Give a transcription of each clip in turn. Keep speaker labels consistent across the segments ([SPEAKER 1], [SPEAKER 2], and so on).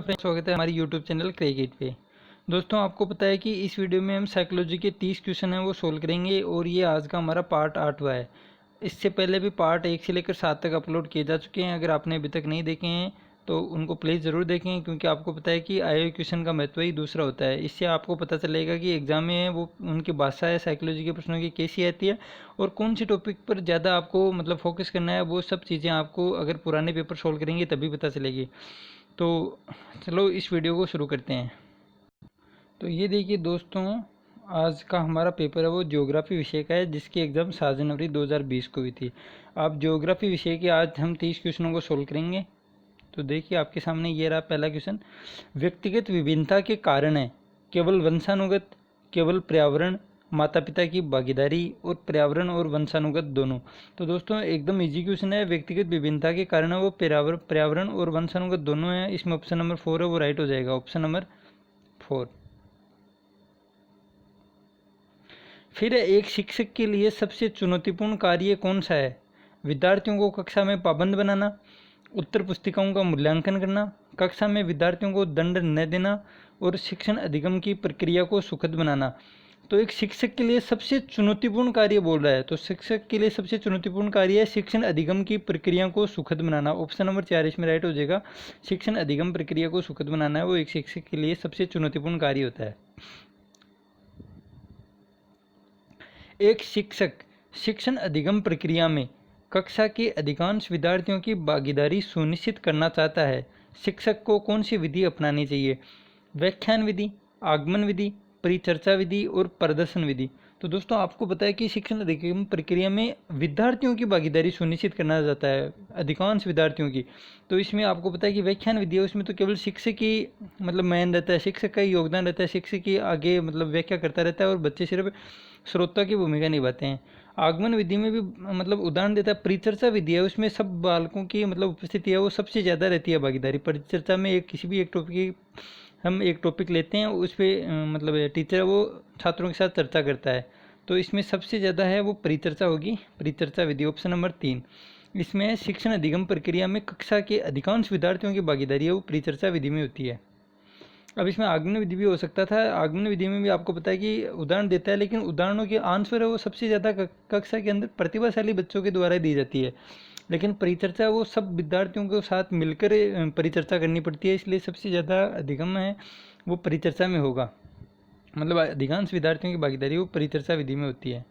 [SPEAKER 1] Friends, स्वागत है हमारी यूट्यूब चैनल क्रिकेट पे। दोस्तों, आपको पता है कि इस वीडियो में हम साइकोलॉजी के 30 क्वेश्चन हैं वो सोल्व करेंगे और ये आज का हमारा पार्ट 8वां है। इससे पहले भी पार्ट 1 से लेकर 7 तक अपलोड किए जा चुके हैं। अगर आपने अभी तक नहीं देखे हैं तो उनको प्लीज़ ज़रूर देखें, क्योंकि आपको पता है कि आए हुए क्वेश्चन का महत्व ही दूसरा होता है। इससे आपको पता चलेगा कि एग्जाम में वो उनकी भाषा है साइकोलॉजी के प्रश्नों की कैसी आती है और कौन से टॉपिक पर ज़्यादा आपको फोकस करना है। वो सब चीज़ें आपको अगर पुराने पेपर सोल्व करेंगे तभी पता चलेगी। तो चलो इस वीडियो को शुरू करते हैं। तो ये देखिए दोस्तों, आज का हमारा पेपर है वो ज्योग्राफी विषय का है, जिसकी एग्ज़ाम 7 जनवरी 2020 को हुई थी। आप ज्योग्राफी विषय के आज हम 30 क्वेश्चनों को सोल्व करेंगे। तो देखिए आपके सामने ये रहा पहला क्वेश्चन। व्यक्तिगत विभिन्नता के कारण है केवल वंशानुगत, केवल पर्यावरण, माता पिता की भागीदारी और पर्यावरण और वंशानुगत दोनों। तो दोस्तों एकदम इजी क्वेश्चन है। व्यक्तिगत विभिन्नता के कारण है वो पर्यावरण और वंशानुगत दोनों है। इसमें ऑप्शन नंबर 4 है वो राइट हो जाएगा, ऑप्शन नंबर 4। फिर एक शिक्षक के लिए सबसे चुनौतीपूर्ण कार्य कौन सा है? विद्यार्थियों को कक्षा में पाबंद बनाना, उत्तर पुस्तिकाओं का मूल्यांकन करना, कक्षा में विद्यार्थियों को दंड न देना और शिक्षण अधिगम की प्रक्रिया को सुखद बनाना। तो एक शिक्षक के लिए सबसे चुनौतीपूर्ण कार्य बोल रहा है, तो शिक्षक के लिए सबसे चुनौतीपूर्ण कार्य है शिक्षण अधिगम की प्रक्रिया को सुखद बनाना। ऑप्शन नंबर 4 इसमें राइट हो जाएगा। शिक्षण अधिगम प्रक्रिया को सुखद बनाना है वो एक शिक्षक के लिए सबसे चुनौतीपूर्ण कार्य होता है। एक शिक्षक शिक्षण अधिगम प्रक्रिया में कक्षा के अधिकांश विद्यार्थियों की भागीदारी सुनिश्चित करना चाहता है। शिक्षक को कौन सी विधि अपनानी चाहिए? व्याख्यान विधि, आगमन विधि, परिचर्चा विधि और प्रदर्शन विधि। तो दोस्तों आपको पता है कि शिक्षण अधिगम प्रक्रिया में विद्यार्थियों की भागीदारी सुनिश्चित करना चाहता है, अधिकांश विद्यार्थियों की। तो इसमें आपको पता है कि व्याख्यान विधि है, उसमें तो केवल शिक्षक ही मेन रहता है, शिक्षक का ही योगदान रहता है, शिक्षक ही आगे व्याख्या करता रहता है और बच्चे सिर्फ श्रोता की भूमिका निभाते हैं। आगमन विधि में भी उदाहरण देता है। परिचर्चा विधि है, उसमें सब बालकों की उपस्थिति है वो सबसे ज़्यादा रहती है भागीदारी। परिचर्चा में किसी भी एक टॉपिक हम एक टॉपिक लेते हैं, उस पर टीचर वो छात्रों के साथ चर्चा करता है। तो इसमें सबसे ज़्यादा है वो परिचर्चा होगी, परिचर्चा विधि, ऑप्शन नंबर 3। इसमें शिक्षण अधिगम प्रक्रिया में कक्षा के अधिकांश विद्यार्थियों की भागीदारी है वो परिचर्चा विधि में होती है। अब इसमें आगमन विधि भी हो सकता था। आगमन विधि में भी आपको पता है कि उदाहरण देता है, लेकिन उदाहरणों के आंसर है वो सबसे ज़्यादा कक्षा के अंदर प्रतिभाशाली बच्चों के द्वारा दी जाती है। लेकिन परिचर्चा वो सब विद्यार्थियों के साथ मिलकर परिचर्चा करनी पड़ती है, इसलिए सबसे ज़्यादा अधिगम है वो परिचर्चा में होगा। अधिकांश विद्यार्थियों की भागीदारी वो परिचर्चा विधि में होती है।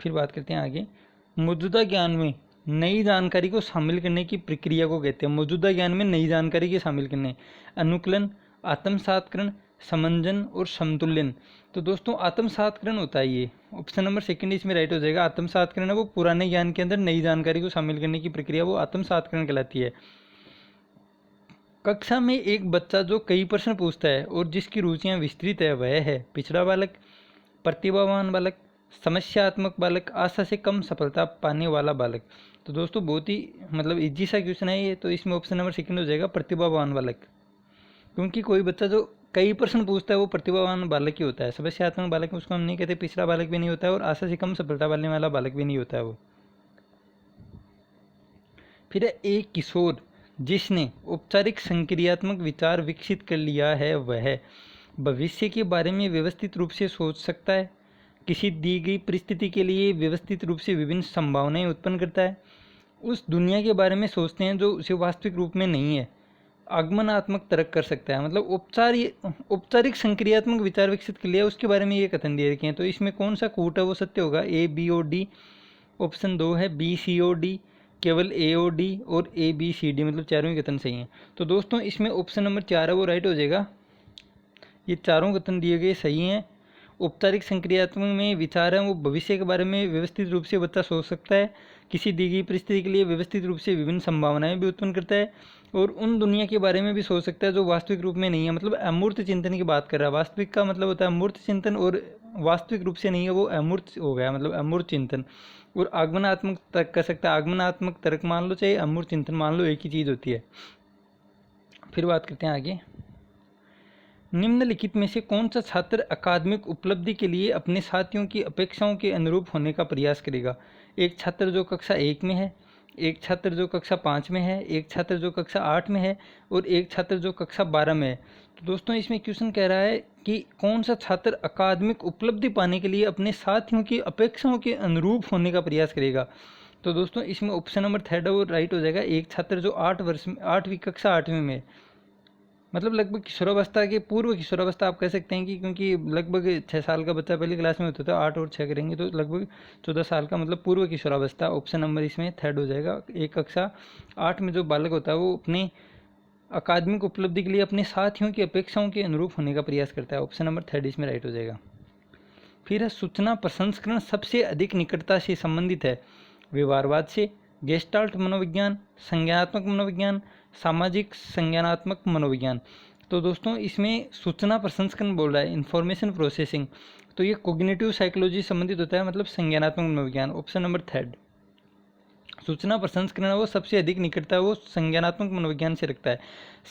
[SPEAKER 1] फिर बात करते हैं आगे। मौजूदा ज्ञान में नई जानकारी को शामिल करने की प्रक्रिया को कहते हैं। मौजूदा ज्ञान में नई जानकारी के शामिल करने, अनुकलन, आत्मसात्करण, समंजन और समतुल्यन। तो दोस्तों आत्मसात्करण होता है ये, ऑप्शन नंबर 2 इसमें राइट हो जाएगा। आत्मसात्करण है वो पुराने ज्ञान के अंदर नई जानकारी को शामिल करने की प्रक्रिया वो आत्मसात्करण कहलाती है। कक्षा में एक बच्चा जो कई प्रश्न पूछता है और जिसकी रुचियां विस्तृत है वह है पिछड़ा बालक, प्रतिभावान बालक, समस्यात्मक बालक, आशा से कम सफलता पाने वाला बालक। तो दोस्तों बहुत ही इजी सा क्वेश्चन है ये, तो इसमें ऑप्शन नंबर 2 हो जाएगा, प्रतिभावान बालक। क्योंकि कोई बच्चा जो कई प्रश्न पूछता है वो प्रतिभावान बालक ही होता है। समस्यात्मक बालक उसको हम नहीं कहते, पिछड़ा बालक भी नहीं होता है और आशा से कम सफलता पाने वाला बालक भी नहीं होता है वो। फिर एक किशोर जिसने औपचारिक संक्रियात्मक विचार विकसित कर लिया है वह भविष्य के बारे में व्यवस्थित रूप से सोच सकता है, किसी दी गई परिस्थिति के लिए व्यवस्थित रूप से विभिन्न संभावनाएं उत्पन्न करता है, उस दुनिया के बारे में सोचते हैं जो उसे वास्तविक रूप में नहीं है, आगमनात्मक तर्क कर सकता है। औपचारिक संक्रियात्मक विचार विकसित कर लिया, उसके बारे में ये कथन दे रखे हैं। तो इसमें कौन सा कूट है वो सत्य होगा? ए, बी और डी। ऑप्शन 2 है बी, सी और डी, केवल ए और डी और ए, बी, सी, डी चारों ही कथन सही हैं। तो दोस्तों इसमें ऑप्शन नंबर 4 है वो राइट हो जाएगा। ये चारों कथन दिए गए सही हैं। औपचारिक संक्रियात्मक में विचार है वो भविष्य के बारे में व्यवस्थित रूप से बच्चा सोच सकता है, किसी दी गई परिस्थिति के लिए व्यवस्थित रूप से विभिन्न संभावनाएं भी उत्पन्न करता है और उन दुनिया के बारे में भी सोच सकता है जो वास्तविक रूप में नहीं है। अमूर्त चिंतन की बात कर रहा है। वास्तविक का होता है अमूर्त चिंतन और वास्तविक रूप से नहीं है वो अमूर्त हो गया, अमूर्त चिंतन। और आगमनात्मक तर्क कर सकता है। आगमनात्मक तर्क मान लो चाहे अमूर्त चिंतन मान लो, एक ही चीज़ होती है। फिर बात करते हैं आगे। निम्नलिखित में से कौन सा छात्र अकादमिक उपलब्धि के लिए अपने साथियों की अपेक्षाओं के अनुरूप होने का प्रयास करेगा? एक छात्र जो कक्षा 1 में है, एक छात्र जो कक्षा 5 में है, एक छात्र जो कक्षा 8 में है और एक छात्र जो कक्षा 12 में है। तो दोस्तों इसमें क्वेश्चन कह रहा है कि कौन सा छात्र अकादमिक उपलब्धि पाने के लिए अपने साथियों की अपेक्षाओं के अनुरूप होने का प्रयास करेगा। तो दोस्तों इसमें ऑप्शन नंबर थर्ड वो राइट हो जाएगा। एक छात्र जो 8वीं कक्षा 8वीं में, मतलब लगभग किशोरावस्था के पूर्व किशोरावस्था आप कह सकते हैं कि, क्योंकि लगभग 6 साल का बच्चा पहली क्लास में होता था, 8 और 6 करेंगे तो लगभग 14 साल का, मतलब पूर्व किशोरावस्था। ऑप्शन नंबर इसमें थर्ड हो जाएगा। एक कक्षा 8 में जो बालक होता है वो अपने अकादमिक उपलब्धि के लिए अपने साथियों की अपेक्षाओं के अनुरूप होने का प्रयास करता है। ऑप्शन नंबर थर्ड इसमें राइट हो जाएगा। फिर है सूचना प्रसंस्करण सबसे अधिक निकटता से संबंधित है व्यवहारवाद से, गेस्टाल्ट मनोविज्ञान, संज्ञानात्मक मनोविज्ञान, सामाजिक संज्ञानात्मक मनोविज्ञान। तो दोस्तों इसमें सूचना प्रसंस्करण बोल रहा है, इंफॉर्मेशन प्रोसेसिंग, तो ये कोग्निटिव साइकोलॉजी संबंधित होता है, मतलब संज्ञानात्मक मनोविज्ञान। Option number third. सूचना प्रसंस्करण वो सबसे अधिक निकटता है वो संज्ञानात्मक मनोविज्ञान से रखता है।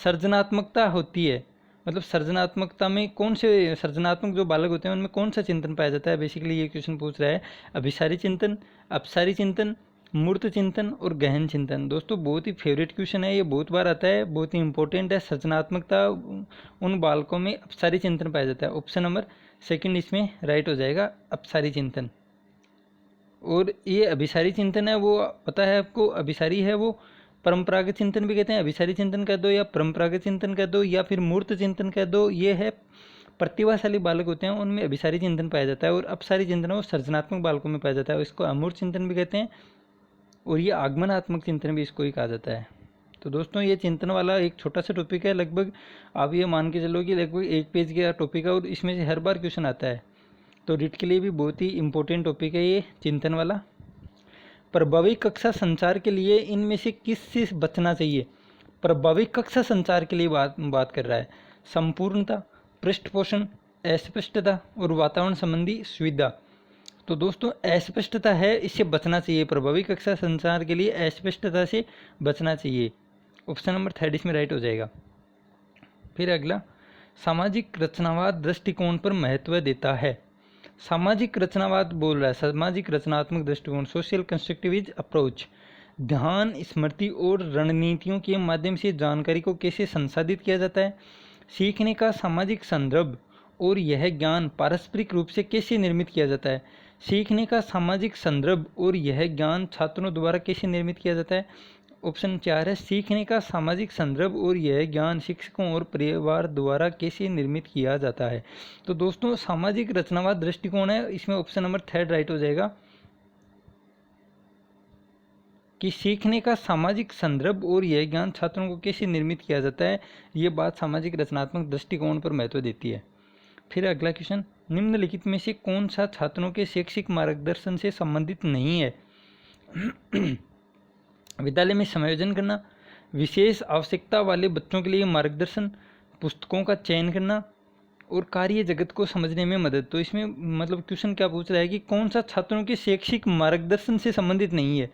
[SPEAKER 1] सर्जनात्मकता होती है, मतलब सर्जनात्मकता में कौन से सर्जनात्मक जो बालक होते हैं उनमें कौन सा चिंतन पाया जाता है, बेसिकली ये क्वेश्चन पूछ रहा है। अभिसारी चिंतन, अपसारी चिंतन, मूर्त चिंतन और गहन चिंतन। दोस्तों बहुत ही फेवरेट क्वेश्चन है, ये बहुत बार आता है, बहुत ही इंपॉर्टेंट है। सर्जनात्मकता उन बालकों में अपसारी चिंतन पाया जाता है। ऑप्शन नंबर सेकंड इसमें राइट हो जाएगा, अपसारी चिंतन। और ये अभिसारी चिंतन है वो पता है आपको, अभिसारी है वो परंपरागत चिंतन भी कहते हैं, अभिसारी चिंतन कह दो या परंपरागत चिंतन कह दो या फिर मूर्त चिंतन कह दो। ये है प्रतिभाशाली बालक होते हैं उनमें अभिसारी चिंतन पाया जाता है, और अपसारी चिंतन वो सृजनात्मक बालकों में पाया जाता है, इसको अमूर्त चिंतन भी कहते हैं, और ये आगमनात्मक चिंतन भी इसको ही कहा जाता है। तो दोस्तों ये चिंतन वाला एक छोटा सा टॉपिक है, लगभग आप ये मान के चलो कि लगभग 1 पेज का टॉपिक है, और इसमें से हर बार क्वेश्चन आता है, तो रिट के लिए भी बहुत ही इंपॉर्टेंट टॉपिक है ये चिंतन वाला। प्रभावी कक्षा संचार के लिए इनमें से किस से बचना चाहिए? प्रभावी कक्षा संचार के लिए बात कर रहा है। संपूर्णता, पृष्ठपोषण, अस्पष्टता और वातावरण संबंधी सुविधा। तो दोस्तों अस्पष्टता है, इससे बचना चाहिए। प्रभावी कक्षा संचार के लिए अस्पष्टता से बचना चाहिए। ऑप्शन नंबर थर्ड इसमें राइट हो जाएगा। फिर अगला, सामाजिक रचनावाद दृष्टिकोण पर महत्व देता है। सामाजिक रचनावाद बोल रहा है, सामाजिक रचनात्मक दृष्टिकोण, सोशल कंस्ट्रक्टिविज अप्रोच, ध्यान, स्मृति और रणनीतियों के माध्यम से जानकारी को कैसे संसाधित किया जाता है। सीखने का सामाजिक संदर्भ और यह ज्ञान पारस्परिक रूप से कैसे निर्मित किया जाता है। सीखने का सामाजिक संदर्भ और यह ज्ञान छात्रों द्वारा कैसे निर्मित किया जाता है। ऑप्शन 4 है, सीखने का सामाजिक संदर्भ और यह ज्ञान शिक्षकों और परिवार द्वारा कैसे निर्मित किया जाता है। तो दोस्तों सामाजिक रचनावाद दृष्टिकोण है, इसमें ऑप्शन नंबर थर्ड राइट हो जाएगा कि सीखने का सामाजिक संदर्भ और यह ज्ञान छात्रों को कैसे निर्मित किया जाता है। ये बात सामाजिक रचनात्मक दृष्टिकोण पर महत्व देती है। फिर अगला क्वेश्चन, निम्नलिखित में से कौन सा छात्रों के शैक्षिक मार्गदर्शन से संबंधित नहीं है? विद्यालय में समायोजन करना, विशेष आवश्यकता वाले बच्चों के लिए मार्गदर्शन, पुस्तकों का चयन करना और कार्य जगत को समझने में मदद। तो इसमें मतलब क्वेश्चन क्या पूछ रहा है कि कौन सा छात्रों के शैक्षिक मार्गदर्शन से संबंधित नहीं है।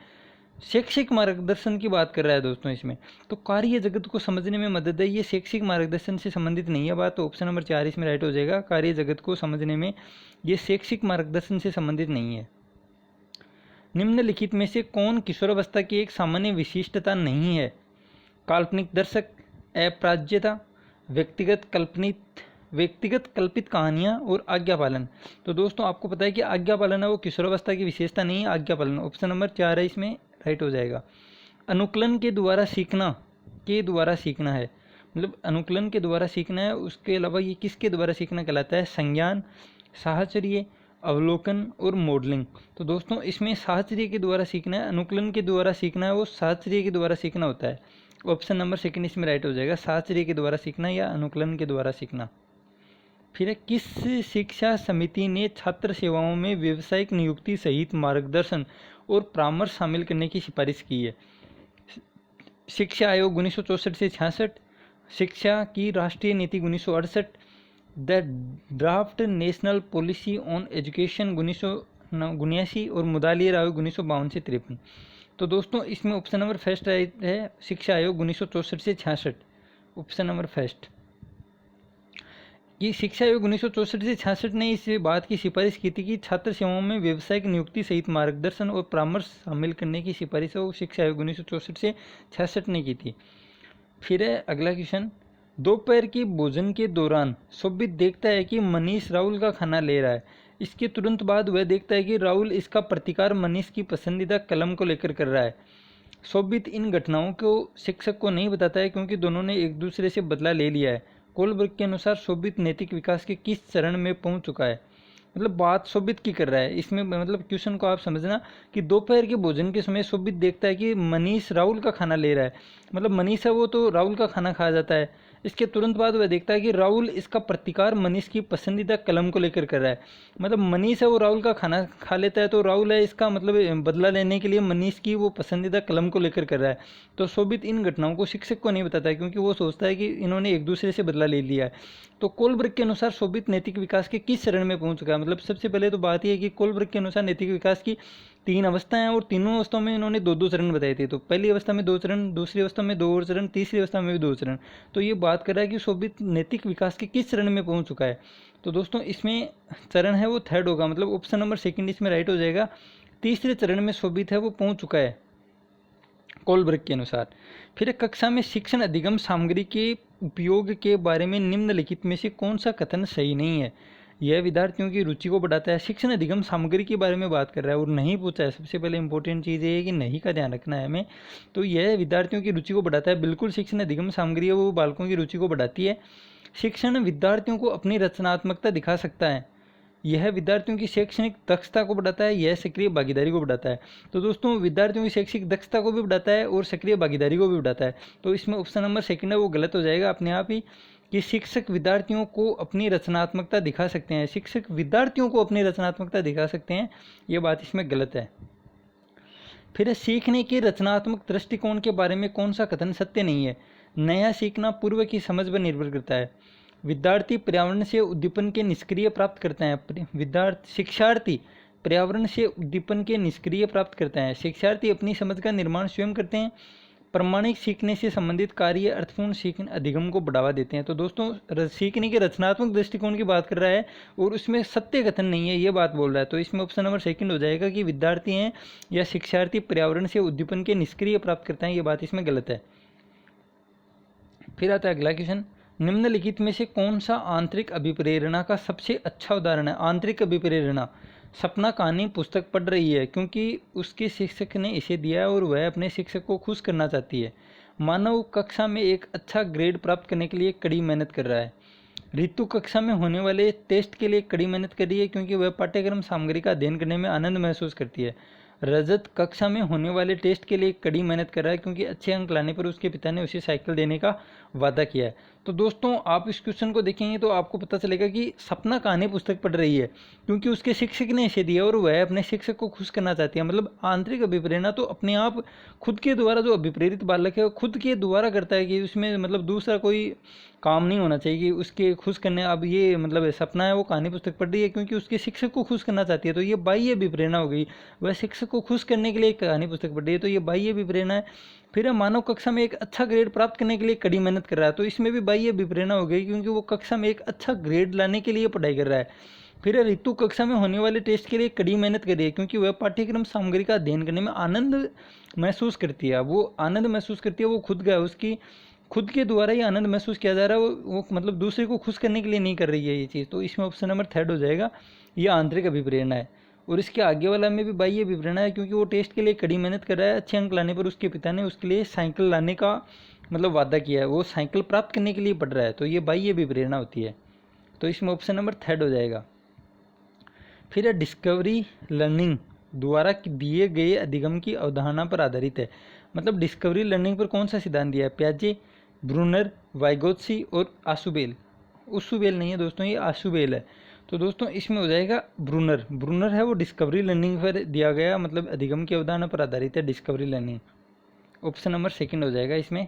[SPEAKER 1] शैक्षिक मार्गदर्शन की बात कर रहा है दोस्तों इसमें, तो कार्य जगत को समझने में मदद है, ये शैक्षिक मार्गदर्शन से संबंधित नहीं है बात। तो ऑप्शन नंबर 4 इसमें राइट हो जाएगा, कार्य जगत को समझने में ये शैक्षिक मार्गदर्शन से संबंधित नहीं है। निम्नलिखित में से कौन किशोरावस्था की एक सामान्य विशिष्टता नहीं है? काल्पनिक दर्शक, अप्राज्यता, व्यक्तिगत कल्पित कहानियाँ और आज्ञा पालन। तो दोस्तों आपको पता है कि आज्ञा पालन है वो किशोरावस्था की विशेषता नहीं है, आज्ञा पालन। ऑप्शन नंबर 4 है इसमें राइट हो जाएगा। अनुकूलन के द्वारा सीखना है, मतलब अनुकूलन के द्वारा सीखना है, उसके अलावा ये किसके द्वारा सीखना कहलाता है? संज्ञान, साहचर्य, अवलोकन और मॉडलिंग। तो दोस्तों इसमें साहचर्य के द्वारा सीखना है, अनुकूलन के द्वारा सीखना है वो साहचर्य के द्वारा सीखना होता है। ऑप्शन नंबर सेकंड इसमें राइट हो जाएगा, साहचर्य के द्वारा सीखना या अनुकूलन के द्वारा सीखना। फिर है, किस शिक्षा समिति ने छात्र सेवाओं में व्यावसायिक नियुक्ति सहित मार्गदर्शन और परामर्श शामिल करने की सिफारिश की है? शिक्षा आयोग 1964 से 66, शिक्षा की राष्ट्रीय नीति 1968, the draft national policy on education 1979 और मुदालियर आयोग 1952 से 53। तो दोस्तों इसमें ऑप्शन नंबर फर्स्ट है, शिक्षा आयोग 1964 से 66, ऑप्शन नंबर फर्स्ट। कि शिक्षा आयोग 1964 से 66 ने इस बात की सिफारिश की थी कि छात्र सेवाओं में व्यावसायिक नियुक्ति सहित मार्गदर्शन और परामर्श शामिल करने की सिफारिश वो शिक्षा आयोग 1964 से 66 ने की थी। फिर है अगला क्वेश्चन, दोपहर की भोजन के दौरान शोभित देखता है कि मनीष राहुल का खाना ले रहा है। इसके तुरंत बाद वह देखता है कि राहुल इसका प्रतिकार मनीष की पसंदीदा कलम को लेकर कर रहा है। शोभित इन घटनाओं को शिक्षक को नहीं बताता है क्योंकि दोनों ने एक दूसरे से बदला ले लिया है। कोलबर्ग के अनुसार शोभित नैतिक विकास के किस चरण में पहुंच चुका है? मतलब बात शोभित की कर रहा है इसमें, मतलब क्वेश्चन को आप समझना कि दोपहर के भोजन के समय शोभित देखता है कि मनीष राहुल का खाना ले रहा है, मतलब मनीष है वो तो राहुल का खाना खा जाता है। इसके तुरंत बाद वह देखता है कि राहुल इसका प्रतिकार मनीष की पसंदीदा कलम को लेकर कर रहा है, मतलब मनीष है वो राहुल का खाना खा लेता है तो राहुल है इसका मतलब बदला लेने के लिए मनीष की वो पसंदीदा कलम को लेकर कर रहा है। तो शोभित इन घटनाओं को शिक्षक को नहीं बताता है क्योंकि वो सोचता है कि इन्होंने एक दूसरे से बदला ले लिया है। तो कोलबर्ग के अनुसार शोभित नैतिक विकास के किस चरण में पहुंच चुका है? मतलब सबसे पहले तो बात यह है कि कोलबर्ग के अनुसार नैतिक विकास की 3 अवस्थाएं हैं और तीनों अवस्थाओं में इन्होंने 2-2 चरण बताए थे। तो पहली अवस्था में 2 चरण, दूसरी अवस्था में 2 और चरण, तीसरी अवस्था में भी 2 चरण। तो ये बात कर रहा है कि शोभित नैतिक विकास के किस चरण में पहुंच चुका है। तो दोस्तों इसमें चरण है वो थर्ड होगा, मतलब ऑप्शन नंबर सेकंड इसमें राइट हो जाएगा। तीसरे चरण में शोभित है वो पहुंच चुका है कोलबर्ग के अनुसार। फिर कक्षा में शिक्षण अधिगम सामग्री के उपयोग के बारे में निम्नलिखित में से कौन सा कथन सही नहीं है? यह विद्यार्थियों की रुचि को बढ़ाता है। शिक्षण अधिगम सामग्री के बारे में बात कर रहा है और नहीं पूछा है। सबसे पहले इंपॉर्टेंट चीज़ ये है कि नहीं का ध्यान रखना है हमें। तो यह विद्यार्थियों की रुचि को बढ़ाता है, बिल्कुल शिक्षण अधिगम सामग्री है वो बालकों की रुचि को बढ़ाती है। शिक्षण विद्यार्थियों को अपनी रचनात्मकता दिखा सकता है। यह विद्यार्थियों की शैक्षणिक दक्षता को बढ़ाता है, यह सक्रिय भागीदारी को बढ़ाता है। तो दोस्तों विद्यार्थियों की शैक्षिक दक्षता को भी बढ़ाता है और सक्रिय भागीदारी को भी बढ़ाता है। तो इसमें ऑप्शन नंबर सेकंड है वो गलत हो जाएगा अपने आप ही, कि शिक्षक विद्यार्थियों को अपनी रचनात्मकता दिखा सकते हैं। शिक्षक विद्यार्थियों को अपनी रचनात्मकता दिखा सकते हैं, ये बात इसमें गलत है। फिर सीखने के रचनात्मक दृष्टिकोण के बारे में कौन सा कथन सत्य नहीं है? नया सीखना पूर्व की समझ पर निर्भर करता है। विद्यार्थी पर्यावरण से उद्दीपन के निष्क्रिय प्राप्त करते हैं। शिक्षार्थी पर्यावरण से उद्दीपन के निष्क्रिय प्राप्त करते हैं। शिक्षार्थी अपनी समझ का निर्माण स्वयं करते हैं। प्रमाणिक सीखने से संबंधित कार्य अर्थपूर्ण सीखने अधिगम को बढ़ावा देते हैं। तो दोस्तों सीखने के रचनात्मक दृष्टिकोण की बात कर रहा है और उसमें सत्य कथन नहीं है ये बात बोल रहा है। तो इसमें ऑप्शन नंबर सेकंड हो जाएगा कि विद्यार्थी हैं या शिक्षार्थी पर्यावरण से उद्दीपन के निष्क्रिय प्राप्त करते हैं, ये बात इसमें गलत है। फिर आता है अगला क्वेश्चन, निम्नलिखित में से कौन सा आंतरिक अभिप्रेरणा का सबसे अच्छा उदाहरण है? आंतरिक अभिप्रेरणा, सपना कहानी पुस्तक पढ़ रही है क्योंकि उसके शिक्षक ने इसे दिया है और वह अपने शिक्षक को खुश करना चाहती है। मानव कक्षा में एक अच्छा ग्रेड प्राप्त करने के लिए कड़ी मेहनत कर रहा है। ऋतु कक्षा में होने वाले टेस्ट के लिए कड़ी मेहनत कर रही है क्योंकि वह पाठ्यक्रम सामग्री का अध्ययन करने में आनंद महसूस करती है। रजत कक्षा में होने वाले टेस्ट के लिए कड़ी मेहनत कर रहा है क्योंकि अच्छे अंक लाने पर उसके पिता ने उसे साइकिल देने का वादा किया है। तो दोस्तों आप इस क्वेश्चन को देखेंगे तो आपको पता चलेगा कि सपना कहानी पुस्तक पढ़ रही है क्योंकि उसके शिक्षक ने इसे दिया और वह अपने शिक्षक को खुश करना चाहती है। मतलब आंतरिक अभिप्रेरणा तो अपने आप खुद के द्वारा, जो अभिप्रेरित बालक है वो खुद के द्वारा करता है कि उसमें मतलब दूसरा कोई काम नहीं होना चाहिए कि उसके खुश करने। अब ये मतलब सपना है वो कहानी पुस्तक पढ़ रही है क्योंकि उसके शिक्षक को खुश करना चाहती है, तो ये बाह्य अभिप्रेरणा हो गई। वह शिक्षक को खुश करने के लिए कहानी पुस्तक पढ़ रही है, तो ये बाह्य अभिप्रेरणा है। फिर मानव कक्षा में एक अच्छा ग्रेड प्राप्त करने के लिए कड़ी मेहनत कर रहा है, तो इसमें भी बाह्य अभिप्रेरणा हो गई क्योंकि वो कक्षा में एक अच्छा ग्रेड लाने के लिए पढ़ाई कर रहा है। फिर ऋतु कक्षा में होने वाले टेस्ट के लिए कड़ी मेहनत कर रही है क्योंकि वह पाठ्यक्रम सामग्री का अध्ययन करने में आनंद महसूस करती है। वो आनंद महसूस करती है, वो खुद का उसकी खुद के द्वारा ही आनंद महसूस किया जा रहा है। वो मतलब दूसरे को खुश करने के लिए नहीं कर रही है ये चीज़। तो इसमें ऑप्शन नंबर थर्ड हो जाएगा, ये आंतरिक अभिप्रेरणा है। और इसके आगे वाला में भी बाह्य अभिप्रेरणा है क्योंकि वो टेस्ट के लिए कड़ी मेहनत कर रहा है। अच्छे अंक लाने पर उसके पिता ने उसके लिए साइकिल लाने का मतलब वादा किया है, वो साइकिल प्राप्त करने के लिए पढ़ रहा है, तो ये बाह्य अभिप्रेरणा होती है। तो इसमें ऑप्शन नंबर थर्ड हो जाएगा। फिर डिस्कवरी लर्निंग द्वारा दिए गए अधिगम की अवधारणा पर आधारित है। मतलब डिस्कवरी लर्निंग पर कौन सा सिद्धांत दिया है? प्याजे, ब्रूनर, वाइगोत्सी और आशुबेल। उशुबेल नहीं है दोस्तों, ये आशुबेल है। तो दोस्तों इसमें हो जाएगा ब्रूनर। ब्रूनर है वो डिस्कवरी लर्निंग पर दिया गया मतलब अधिगम की अवधारणा पर आधारित है discovery learning. Option number second हो जाएगा इसमें।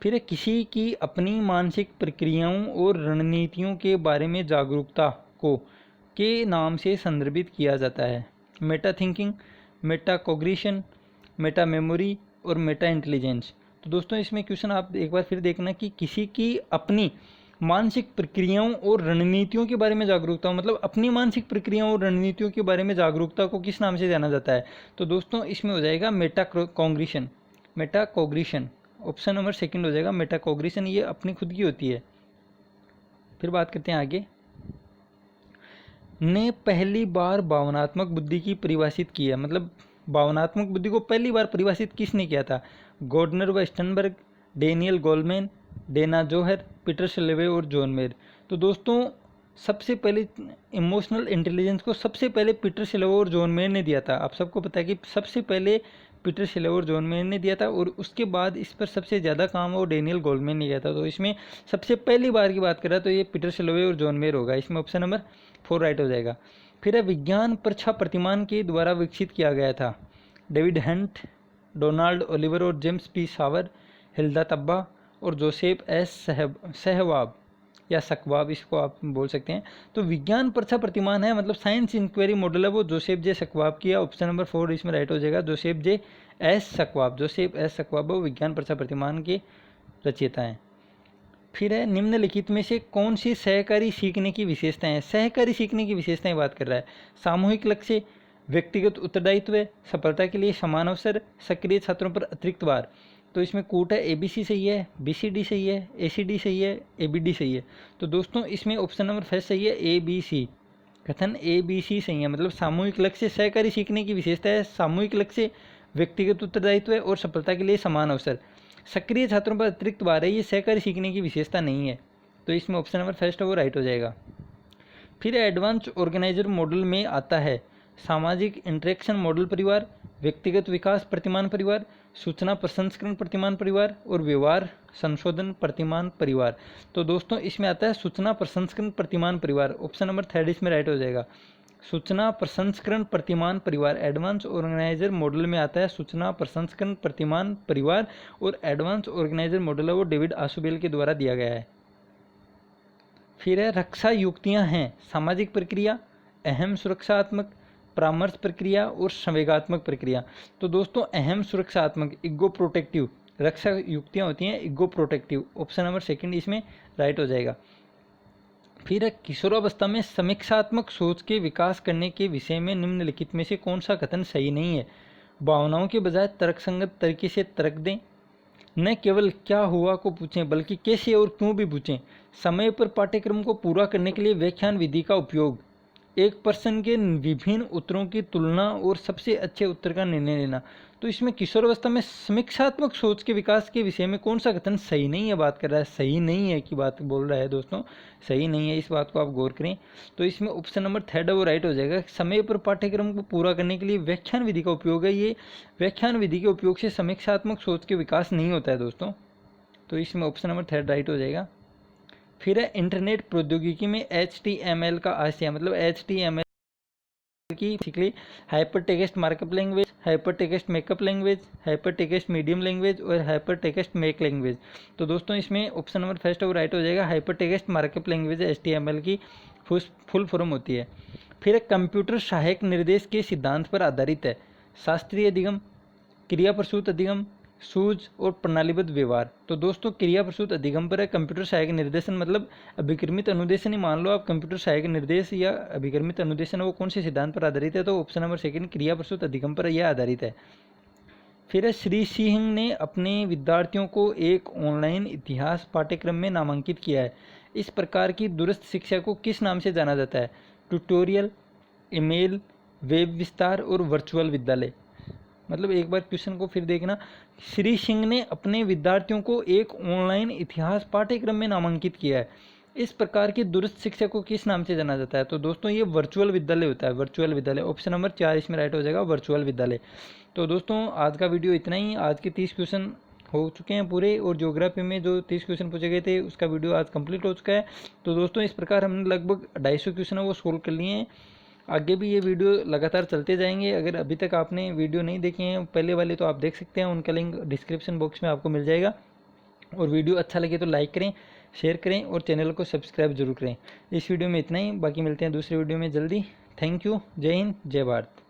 [SPEAKER 1] फिर किसी की अपनी मानसिक प्रक्रियाओं और रणनीतियों के बारे में जागरूकता को के नाम से संदर्भित किया जाता है। Meta thinking, meta cognition, meta memory और मेटा इंटेलिजेंस। तो दोस्तों इसमें क्वेश्चन आप एक बार फिर देखना कि किसी की अपनी मानसिक प्रक्रियाओं और रणनीतियों के बारे में जागरूकता हो, मतलब अपनी मानसिक प्रक्रियाओं और रणनीतियों के बारे में जागरूकता को किस नाम से जाना जाता है? तो दोस्तों इसमें हो जाएगा metacognition. Metacognition option number second हो जाएगा मेटाकॉग्निशन, ये अपनी खुद की होती है। फिर बात करते हैं आगे। ने पहली बार भावनात्मक बुद्धि की परिभाषित की है, मतलब भावनात्मक बुद्धि को पहली बार परिभाषित किसने किया था? गॉर्डनर व स्टनबर्ग, डेनियल गोलमैन, डेना जोहर, पीटर सेलेवे और जॉन मेयर। तो दोस्तों सबसे पहले इमोशनल इंटेलिजेंस को सबसे पहले पीटर सेलेवे और जॉन मेयर ने दिया था। आप सबको पता है कि सबसे पहले पीटर सेलेवे और जॉन मेयर ने दिया था, और उसके बाद इस पर सबसे ज़्यादा काम वो डेनियल गोलमैन ने किया था। तो इसमें सबसे पहली बार की बात करें तो ये पीटर सेलेवे और जॉन मेयर होगा। इसमें ऑप्शन नंबर 4 राइट हो जाएगा। फिर है विज्ञान प्रच्छा प्रतिमान के द्वारा विकसित किया गया था। डेविड हंट, डोनाल्ड ओलिवर और जेम्स पी सावर, हिल्दा तब्बा और जोसेफ एस सहवाब या सकवाब, इसको आप बोल सकते हैं। तो विज्ञान प्रच्छा प्रतिमान है, मतलब साइंस इंक्वायरी मॉडल है, वो जोसेफ जे सकवाब की है। ऑप्शन नंबर 4 इसमें राइट हो जाएगा, Joseph J S Schwab. Joseph S Schwab वो विज्ञान प्रच्छा प्रतिमान के रचयिता हैं। फिर है निम्नलिखित में से कौन सी सहकारी सीखने की विशेषताएं हैं? सहकारी सीखने की विशेषताएं बात कर रहा है। सामूहिक लक्ष्य, व्यक्तिगत उत्तरदायित्व, सफलता के लिए समान अवसर, सक्रिय छात्रों पर अतिरिक्त भार। तो इसमें कूट है ABC सही है, BCD सही है, ACD सही है, ABD सही है। तो दोस्तों इसमें ऑप्शन नंबर 5 सही है, ABC। कथन ABC सही है, मतलब सामूहिक लक्ष्य सहकारी सीखने की विशेषता है। सामूहिक लक्ष्य, व्यक्तिगत उत्तरदायित्व और सफलता के लिए समान अवसर। सक्रिय छात्रों पर अतिरिक्त भार है, ये सहकारी सीखने की विशेषता नहीं है। तो इसमें ऑप्शन नंबर फर्स्ट है वो राइट हो जाएगा। फिर एडवांस ऑर्गेनाइजर मॉडल में आता है सामाजिक इंटरेक्शन मॉडल परिवार, व्यक्तिगत विकास प्रतिमान परिवार, सूचना प्रसंस्करण प्रतिमान परिवार और व्यवहार संशोधन प्रतिमान परिवार। तो दोस्तों इसमें आता है सूचना प्रसंस्करण प्रतिमान परिवार। ऑप्शन नंबर 3 इसमें राइट हो जाएगा। सूचना प्रसंस्करण प्रतिमान परिवार एडवांस ऑर्गेनाइजर मॉडल में आता है सूचना प्रसंस्करण प्रतिमान परिवार, और एडवांस ऑर्गेनाइजर मॉडल है वो डेविड आशुबेल के द्वारा दिया गया है। फिर है रक्षा युक्तियां हैं सामाजिक प्रक्रिया, अहम सुरक्षात्मक, परामर्श प्रक्रिया और संवेगात्मक प्रक्रिया। तो दोस्तों अहम सुरक्षात्मक इगो प्रोटेक्टिव रक्षा युक्तियां होती हैं, इगो प्रोटेक्टिव। ऑप्शन नंबर सेकंड इसमें राइट हो जाएगा। फिर किशोरावस्था में समीक्षात्मक सोच के विकास करने के विषय में निम्नलिखित में से कौन सा कथन सही नहीं है? भावनाओं के बजाय तर्कसंगत तरीके से तर्क दें, न केवल क्या हुआ को पूछें बल्कि कैसे और क्यों भी पूछें, समय पर पाठ्यक्रम को पूरा करने के लिए व्याख्यान विधि का उपयोग, एक प्रश्न के विभिन्न उत्तरों की तुलना और सबसे अच्छे उत्तर का निर्णय लेना। तो इसमें किशोरावस्था में समीक्षात्मक सोच के विकास के विषय में कौन सा कथन सही नहीं है बात कर रहा है? सही नहीं है की बात बोल रहा है दोस्तों, सही नहीं है, इस बात को आप गौर करें। तो इसमें ऑप्शन नंबर 3 वो राइट हो जाएगा। समय पर पाठ्यक्रम को पूरा करने के लिए व्याख्यान विधि का उपयोग है, ये व्याख्यान विधि के उपयोग से समीक्षात्मक सोच के विकास नहीं होता है दोस्तों। तो इसमें ऑप्शन नंबर 3 राइट हो जाएगा। फिर है इंटरनेट प्रौद्योगिकी में HTML का आशय, मतलब HTML की basically hyper text markup language, hyper text makeup language, hyper text medium language और हाइपर टेक्स्ट मेक लैंग्वेज। तो दोस्तों इसमें ऑप्शन नंबर फर्स्ट वो राइट हो जाएगा। Hyper text markup language HTML की फुल फॉर्म होती है। फिर कंप्यूटर सहायक निर्देश के सिद्धांत पर आधारित है शास्त्रीय अधिगम, क्रिया प्रसूत अधिगम, सूझ और प्रणालीबद्ध व्यवहार। तो दोस्तों क्रिया प्रसूत अधिगम पर है। कंप्यूटर सहायक निर्देशन मतलब अभिक्रमित अनुदेशन ही मान लो आप। कंप्यूटर सहायक निर्देश या अभिक्रमित अनुदेशन वो कौन से सिद्धांत पर आधारित है? तो ऑप्शन नंबर सेकंड क्रिया प्रसूत अधिगम पर यह आधारित है। फिर है श्री सिंह ने अपने विद्यार्थियों को एक ऑनलाइन इतिहास पाठ्यक्रम में नामांकित किया है। इस प्रकार की दूरस्थ शिक्षा को किस नाम से जाना जाता है? ट्यूटोरियल, ईमेल, वेब विस्तार और वर्चुअल विद्यालय। मतलब एक बार क्वेश्चन को फिर देखना। श्री सिंह ने अपने विद्यार्थियों को एक ऑनलाइन इतिहास पाठ्यक्रम में नामांकित किया है। इस प्रकार की दूरस्थ शिक्षा को किस नाम से जाना जाता है? तो दोस्तों ये वर्चुअल विद्यालय होता है, वर्चुअल विद्यालय। ऑप्शन नंबर 4 इसमें राइट हो जाएगा, वर्चुअल विद्यालय। तो दोस्तों आज का वीडियो इतना ही। आज के 30 क्वेश्चन हो चुके हैं पूरे, और ज्योग्राफी में जो 30 क्वेश्चन पूछे गए थे उसका वीडियो आज कंप्लीट हो चुका है। तो दोस्तों इस प्रकार हमने लगभग 250 क्वेश्चन है वो सोल्व कर लिए हैं। आगे भी ये वीडियो लगातार चलते जाएंगे। अगर अभी तक आपने वीडियो नहीं देखे हैं पहले वाले तो आप देख सकते हैं, उनका लिंक डिस्क्रिप्शन बॉक्स में आपको मिल जाएगा। और वीडियो अच्छा लगे तो लाइक करें, शेयर करें और चैनल को सब्सक्राइब जरूर करें। इस वीडियो में इतना ही, बाकी मिलते हैं दूसरे वीडियो में जल्दी। Thank you. जय हिंद, जय भारत।